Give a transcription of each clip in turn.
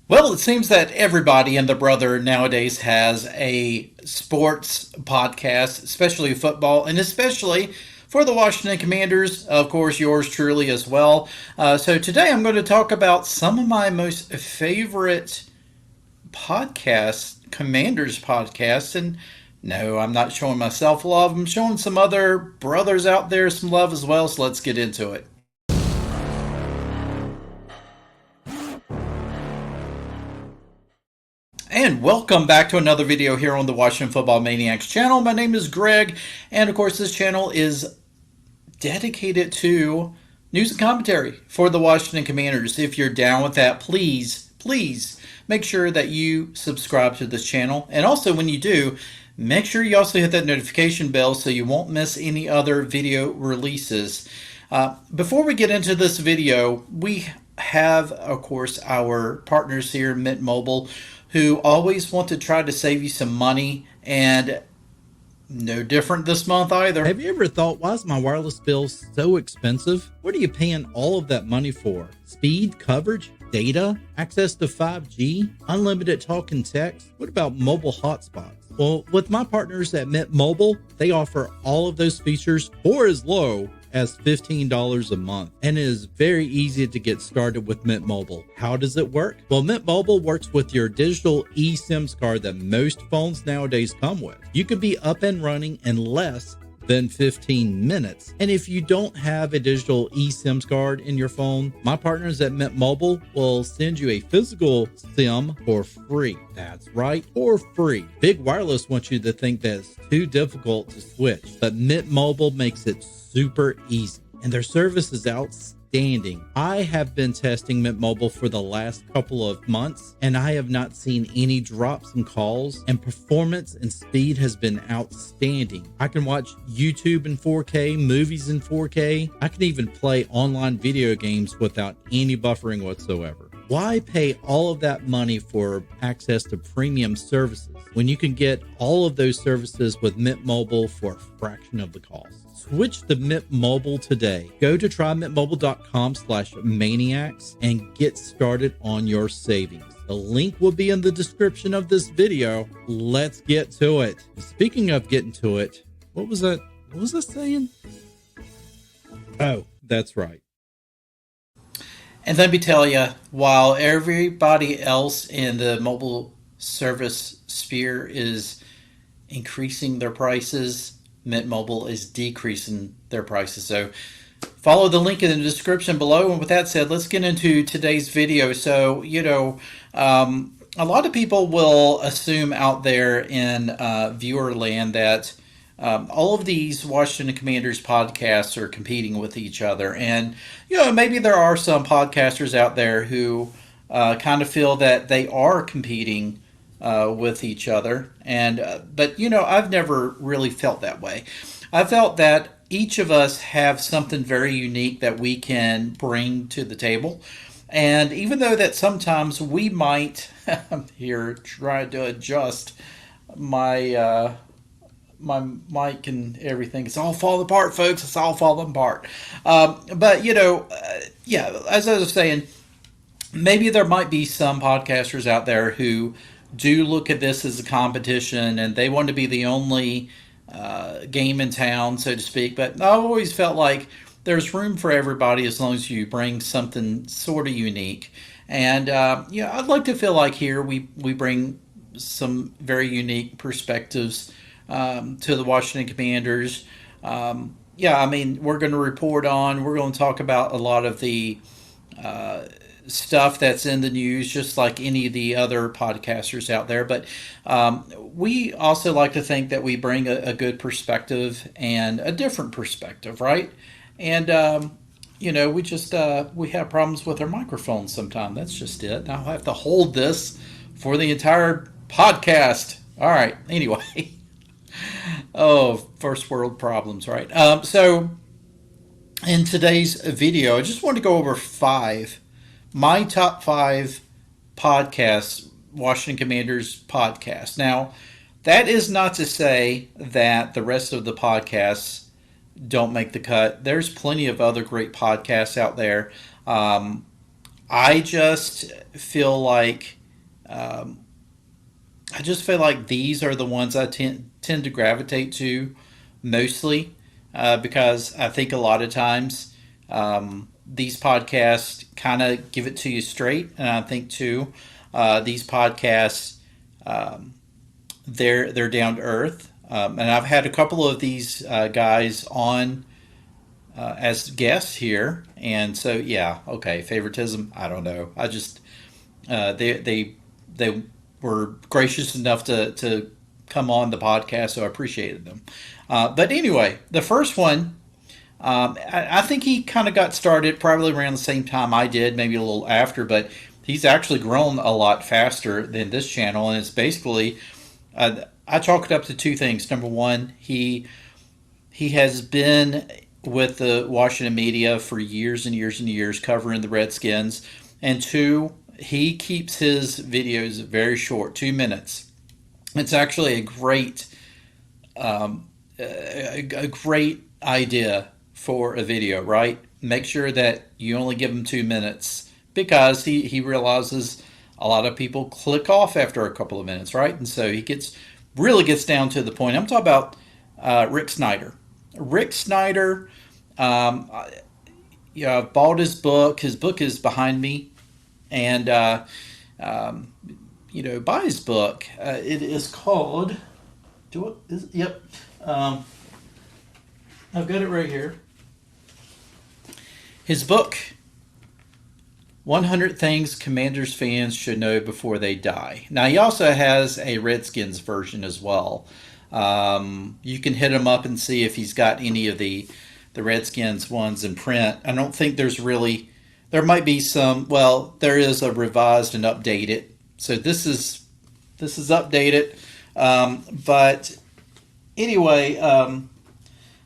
Well, it seems that everybody and their brother nowadays has a sports podcast, especially football, and especially for the Washington Commanders, of course, yours truly as well. So today I'm going to talk about some of my most favorite podcasts, Commanders podcasts, and no, I'm not showing myself love. I'm showing some other brothers out there some love as well. So let's get into it. And welcome back to another video here on the Washington Football Maniacs channel. My name is Greg, and of course, this channel is dedicated to news and commentary for the Washington Commanders. If you're down with that, please make sure that you subscribe to this channel. And also, when you do, make sure you also hit that notification bell so you won't miss any other video releases. Before we get into this video, we have, of course, our partners here, Mint Mobile, who always want to try to save you some money, and no different this month either. Have you ever thought, why is my wireless bill so expensive? What are you paying all of that money for? Speed, coverage, data, access to 5G, unlimited talk and text? What about mobile hotspots? Well, with my partners at Mint Mobile, they offer all of those features for as low as $15 a month, and it is very easy to get started with Mint Mobile. How does it work? Well, Mint Mobile works with your digital eSIMs card that most phones nowadays come with. You can be up and running in less than 15 minutes. And if you don't have a digital eSIMs card in your phone, my partners at Mint Mobile will send you a physical SIM for free. That's right, for free. Big Wireless wants you to think that it's too difficult to switch, but Mint Mobile makes it super easy, and their service is outstanding. I have been testing Mint Mobile for the last couple of months, and I have not seen any drops in calls, and performance and speed has been outstanding. I can watch YouTube in 4K, movies in 4K. I can even play online video games without any buffering whatsoever. Why pay all of that money for access to premium services when you can get all of those services with Mint Mobile for a fraction of the cost? Switch to Mint Mobile today. Go to trymintmobile.com/maniacs and get started on your savings. The link will be in the description of this video. Let's get to it. Speaking of getting to it, what was that? What was I saying? Oh, that's right. And let me tell you, while everybody else in the mobile service sphere is increasing their prices, Mint Mobile is decreasing their prices. So follow the link in the description below. And with that said, let's get into today's video. So, a lot of people will assume out there in viewer land that all of these Washington Commanders podcasts are competing with each other. And, maybe there are some podcasters out there who kind of feel that they are competing with each other. But I've never really felt that way. I felt that each of us have something very unique that we can bring to the table. And even though that sometimes we might, I'm here trying to adjust my my mic and everything. It's all falling apart, folks. It's all falling apart. As I was saying, maybe there might be some podcasters out there who do look at this as a competition and they want to be the only game in town, so to speak. But I've always felt like there's room for everybody as long as you bring something sort of unique. And I'd like to feel like here we bring some very unique perspectives to the Washington Commanders. We're going to we're going to talk about a lot of the stuff that's in the news, just like any of the other podcasters out there. But we also like to think that we bring a good perspective and a different perspective, right? And we have problems with our microphones sometimes. That's just it. Now I have to hold this for the entire podcast. All right. Anyway. Oh, first world problems, right? So in today's video, I just want to go over my top five podcasts, Washington Commanders podcasts. Now, that is not to say that the rest of the podcasts don't make the cut. There's plenty of other great podcasts out there. I just feel like I just feel like these are the ones I tend to gravitate to mostly, because I think a lot of times these podcasts kind of give it to you straight, and I think too these podcasts, they're down to earth. And I've had a couple of these guys on as guests here, and so yeah, okay, favoritism. I don't know. I just they were gracious enough to come on the podcast, so I appreciated them. But anyway, the first one, I think he kind of got started probably around the same time I did, maybe a little after, but he's actually grown a lot faster than this channel, and it's basically I chalk it up to two things. Number one, he has been with the Washington media for years and years and years, covering the Redskins, and two, he keeps his videos very short, 2 minutes. It's actually a great idea for a video, right? Make sure that you only give him 2 minutes because he realizes a lot of people click off after a couple of minutes, right? And so he really gets down to the point. I'm talking about Rick Snyder. Rick Snyder, yeah, I've bought his book. His book is behind me, and buy his book. It is called. Yep. I've got it right here. His book, 100 Things Commanders Fans Should Know Before They Die. Now, he also has a Redskins version as well. You can hit him up and see if he's got any of the Redskins ones in print. I don't think there might be some, well, there is a revised and updated. So this is updated. But anyway,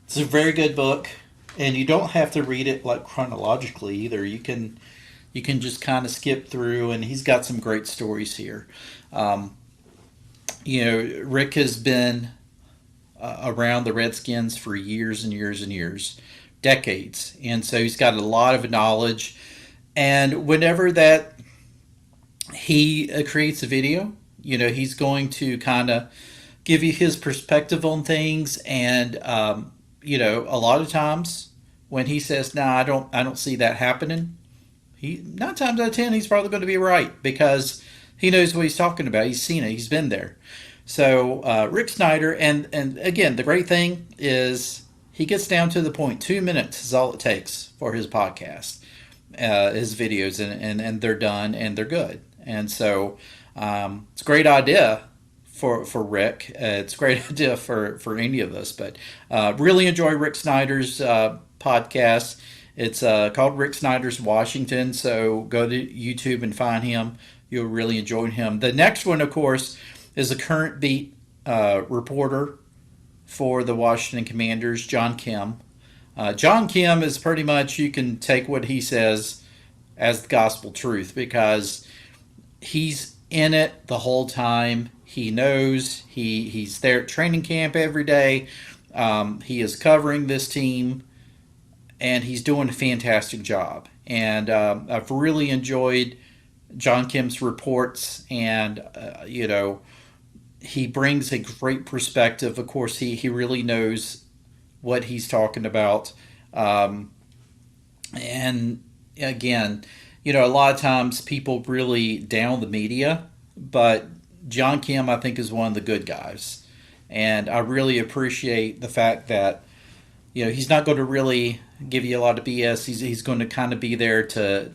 it's a very good book, and you don't have to read it like chronologically either. You can just kind of skip through, and he's got some great stories here. Rick has been around the Redskins for years and years and years, decades, and so he's got a lot of knowledge. And whenever that he creates a video, he's going to kind of give you his perspective on things. And a lot of times when he says, "Nah, I don't see that happening," 9 times out of 10 he's probably going to be right because he knows what he's talking about. He's seen it. He's been there. So Rick Snyder, and again, the great thing is he gets down to the point. 2 minutes is all it takes for his podcast, his videos, and they're done and they're good. And so it's a great idea for Rick. It's a great idea for any of us. But really enjoy Rick Snyder's podcast. It's called Rick Snyder's Washington. So go to YouTube and find him. You'll really enjoy him. The next one, of course, is a current beat reporter for the Washington Commanders, John Kim. John Kim is pretty much, you can take what he says as the gospel truth because he's in it the whole time. He knows. He's there at training camp every day. He is covering this team, and he's doing a fantastic job. And I've really enjoyed John Kim's reports, and he brings a great perspective. Of course, he really knows what he's talking about. And again, a lot of times people really down the media, but John Kim, I think, is one of the good guys. And I really appreciate the fact that, he's not going to really give you a lot of BS. He's going to kind of be there to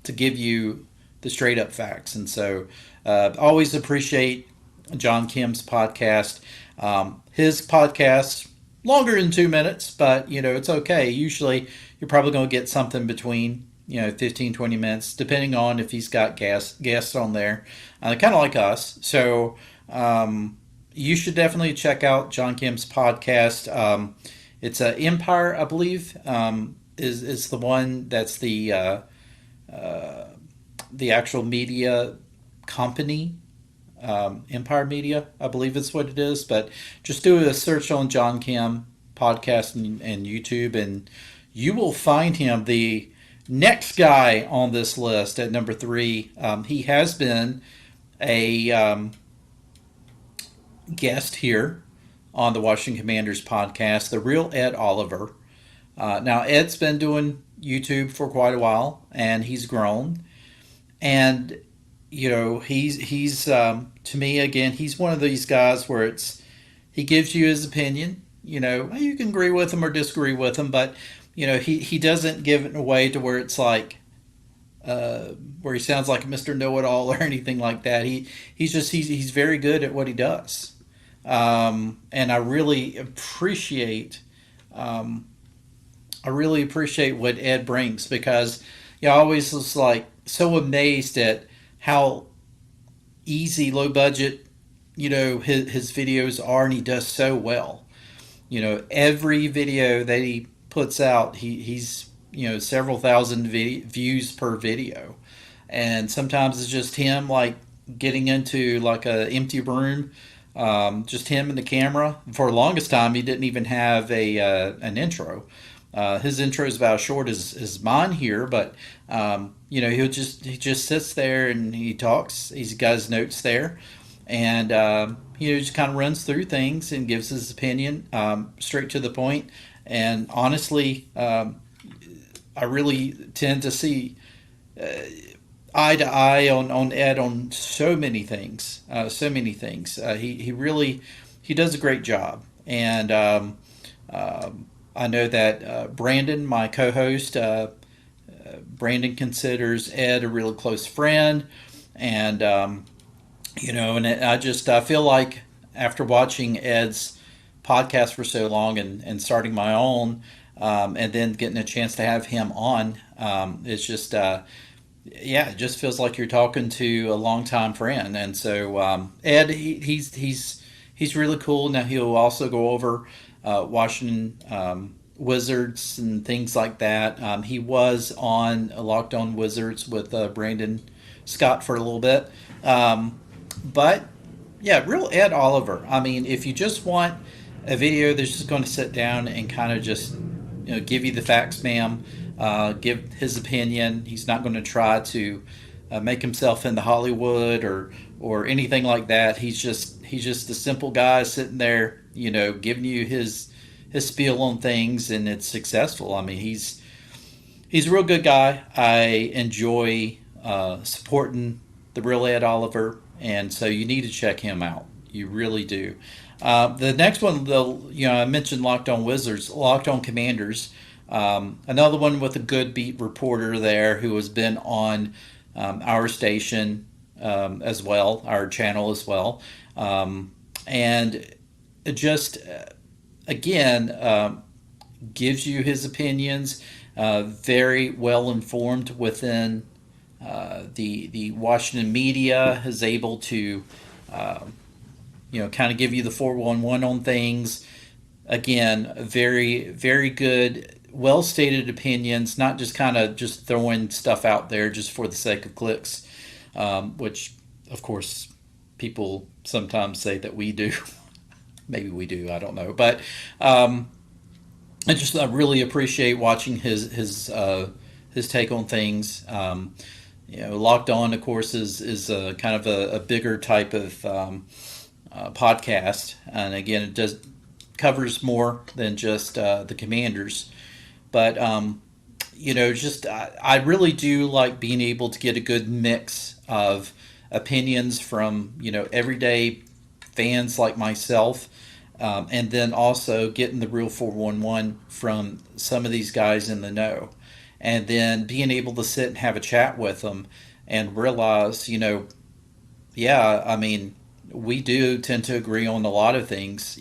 give you the straight up facts. And so always appreciate John Kim's podcast. His podcast, longer than 2 minutes, but, it's okay. Usually you're probably going to get something between 15, 20 minutes, depending on if he's got guests on there, kind of like us. So you should definitely check out John Kim's podcast. It's Empire, I believe, is the one that's the actual media company. Empire Media, I believe is what it is. But just do a search on John Kim podcast and YouTube, and you will find him. The next guy on this list at number 3, he has been a guest here on the Washington Commanders podcast, the real Ed Oliver. Now, Ed's been doing YouTube for quite a while, and he's grown. And he's to me again, he's one of these guys where he gives you his opinion. You can agree with him or disagree with him, but he doesn't give it away to where it's like where he sounds like Mr. Know-It-All or anything like that. He's very good at what he does, and I really appreciate what Ed brings, because I always was like so amazed at how easy, low budget, his videos are, and he does so well. Every video that he puts out, he's several thousand views per video, and sometimes it's just him like getting into like a empty room, just him and the camera. For the longest time, he didn't even have an intro. His intro is about as short as mine here, but he just sits there and he talks. He's got his notes there, and just kind of runs through things and gives his opinion, straight to the point. And honestly, I really tend to see eye to eye on Ed on so many things. He really he does a great job, and I know that Brandon, my co-host, Brandon considers Ed a really close friend, and I feel like after watching Ed's podcast for so long and starting my own, and then getting a chance to have him on, it's just it just feels like you're talking to a longtime friend. And so Ed, he's really cool. Now he'll also go over Washington Wizards and things like that. He was on Locked On Wizards with Brandon Scott for a little bit. But yeah, real Ed Oliver. I mean, if you just want a video that's just going to sit down and kind of just give you the facts, ma'am, give his opinion. He's not going to try to make himself into Hollywood or anything like that. He's just a simple guy sitting there, giving you his spiel on things, and it's successful. I mean, he's a real good guy. I enjoy supporting the real Ed Oliver, and so you need to check him out. You really do. The next one, though, I mentioned Locked On Wizards, Locked On Commanders. Another one with a good beat reporter there who has been on our station as well, our channel as well, and just again gives you his opinions. Very well informed within the Washington media, is able to kind of give you the 411 on things. Again, very, very good, well stated opinions, not just kind of just throwing stuff out there just for the sake of clicks, which, of course, people sometimes say that we do. Maybe we do, I don't know. But I really appreciate watching his take on things. Locked On, of course, is kind of a bigger type of podcast, and again, it does covers more than just the Commanders. But I really do like being able to get a good mix of opinions from everyday fans like myself, and then also getting the real 411 from some of these guys in the know, and then being able to sit and have a chat with them and realize, yeah, I mean, we do tend to agree on a lot of things.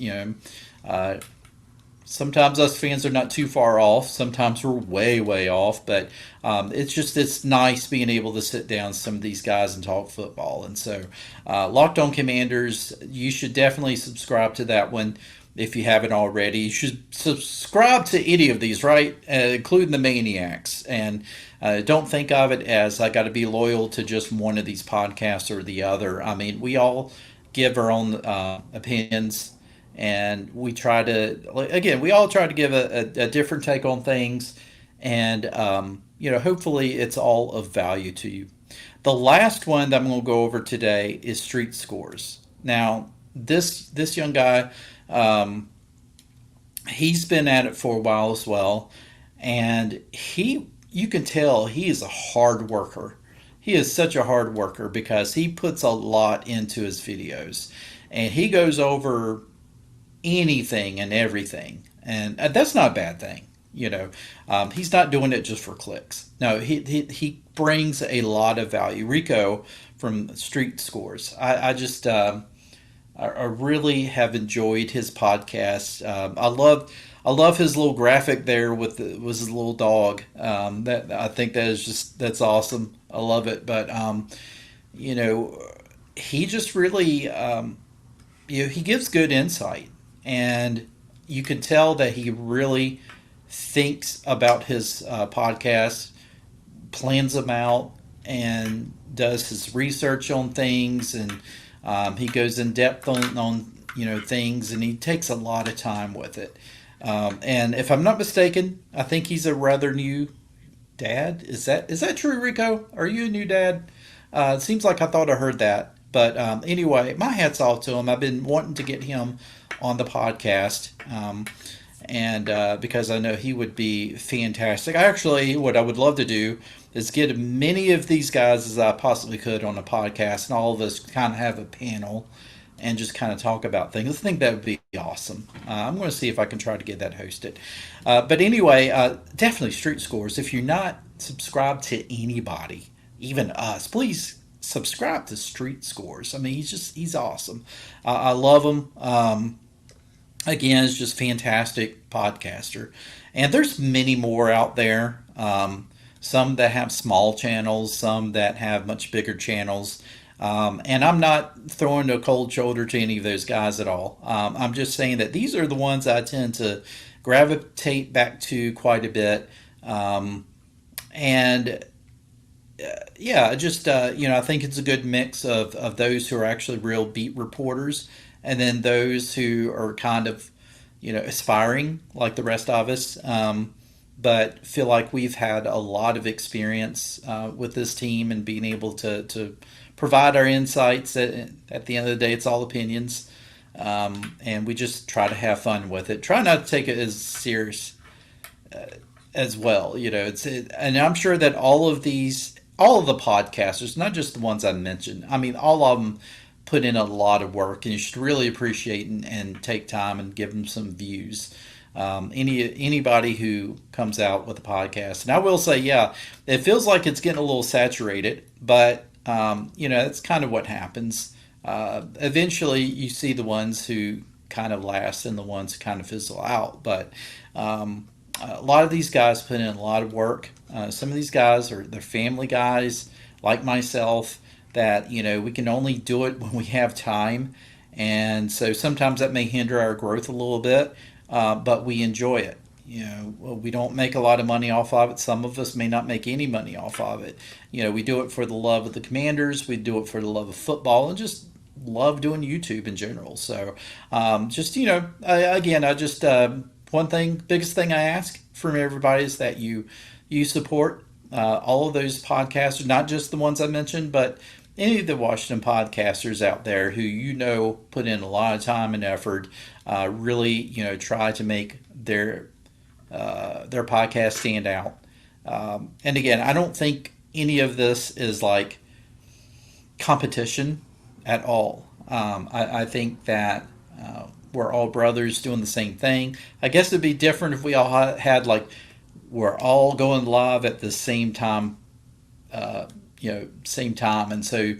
Sometimes us fans are not too far off. Sometimes we're way, way off. But it's nice being able to sit down with some of these guys and talk football. And so, Locked On Commanders, you should definitely subscribe to that one if you haven't already. You should subscribe to any of these, right? Including the Maniacs. And don't think of it as I got to be loyal to just one of these podcasts or the other. I mean, we all give our own opinions, and we all try to give a different take on things, and hopefully it's all of value to you. The last one that I'm going to go over today is Street Scores. Now, this young guy, um, he's been at it for a while as well, and you can tell he is a hard worker. He is such a hard worker because he puts a lot into his videos, and he goes over anything and everything, and that's not a bad thing. He's not doing it just for clicks. No, he brings a lot of value. Rico from Street Scores, I really have enjoyed his podcast. I love his little graphic there with his little dog. That I think that's awesome. I love it. But you know, he just really he gives good insight, and you can tell that he really thinks about his podcast, plans them out, and does his research on things, and he goes in depth on things, and he takes a lot of time with it. And if I'm not mistaken, I think he's a rather new dad. Is that true, Rico? Are you a new dad? It seems like I thought I heard that. But anyway, my hat's off to him. I've been wanting to get him on the podcast. And because I know he would be fantastic. What I would love to do is get as many of these guys as I possibly could on a podcast, and all of us kind of have a panel and just kind of talk about things. I think that would be awesome. I'm going to see if I can try to get that hosted. But anyway, definitely Street Scores. If you're not subscribed to anybody, even us, please subscribe to Street Scores. I mean, he's awesome. I love him. Again, is just fantastic podcaster, and there's many more out there. Some that have small channels, some that have much bigger channels. And I'm not throwing a cold shoulder to any of those guys at all. I'm just saying that these are the ones I tend to gravitate back to quite a bit. And yeah, just I think it's a good mix of those who are actually real beat reporters, and then those who are kind of aspiring like the rest of us, but feel like we've had a lot of experience with this team and being able to provide our insights. At the end of the day, it's all opinions, and we just try to have fun with it. Try not to take it as serious as well. And I'm sure that all of the podcasters, not just the ones I mentioned, I mean, all of them put in a lot of work, and you should really appreciate and take time and give them some views. Anybody who comes out with a podcast, and I will say, yeah, it feels like it's getting a little saturated, but that's kind of what happens. Eventually, you see the ones who kind of last and the ones who kind of fizzle out. But a lot of these guys put in a lot of work. Some of these guys they're family guys like myself that we can only do it when we have time, and so sometimes that may hinder our growth a little bit, but we enjoy it. We don't make a lot of money off of it. Some of us may not make any money off of it. We do it for the love of the Commanders. We do it for the love of football, and just love doing YouTube in general. So again, I just biggest thing I ask from everybody is that you support all of those podcasters, not just the ones I mentioned, but any of the Washington podcasters out there who put in a lot of time and effort, really try to make their podcast stand out. And again, I don't think any of this is like competition at all. I think that we're all brothers doing the same thing. I guess it'd be different if we all had like we're all going live at the same time. Same time, and so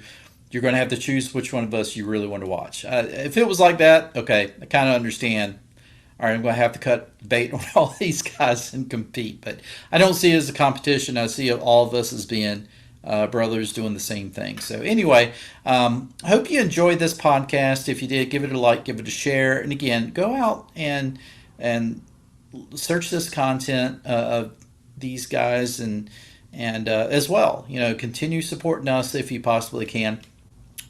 you're going to have to choose which one of us you really want to watch. If it was like that, okay, I kind of understand. All right, I'm going to have to cut bait on all these guys and compete, but I don't see it as a competition. I see all of us as being brothers doing the same thing. So anyway, I hope you enjoyed this podcast. If you did, give it a like, give it a share, and again, go out and search this content of these guys and as well, continue supporting us if you possibly can.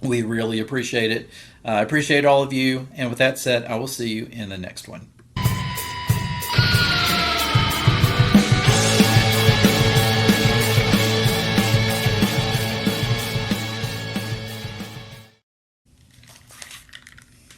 We really appreciate it. I appreciate all of you. And with that said, I will see you in the next one.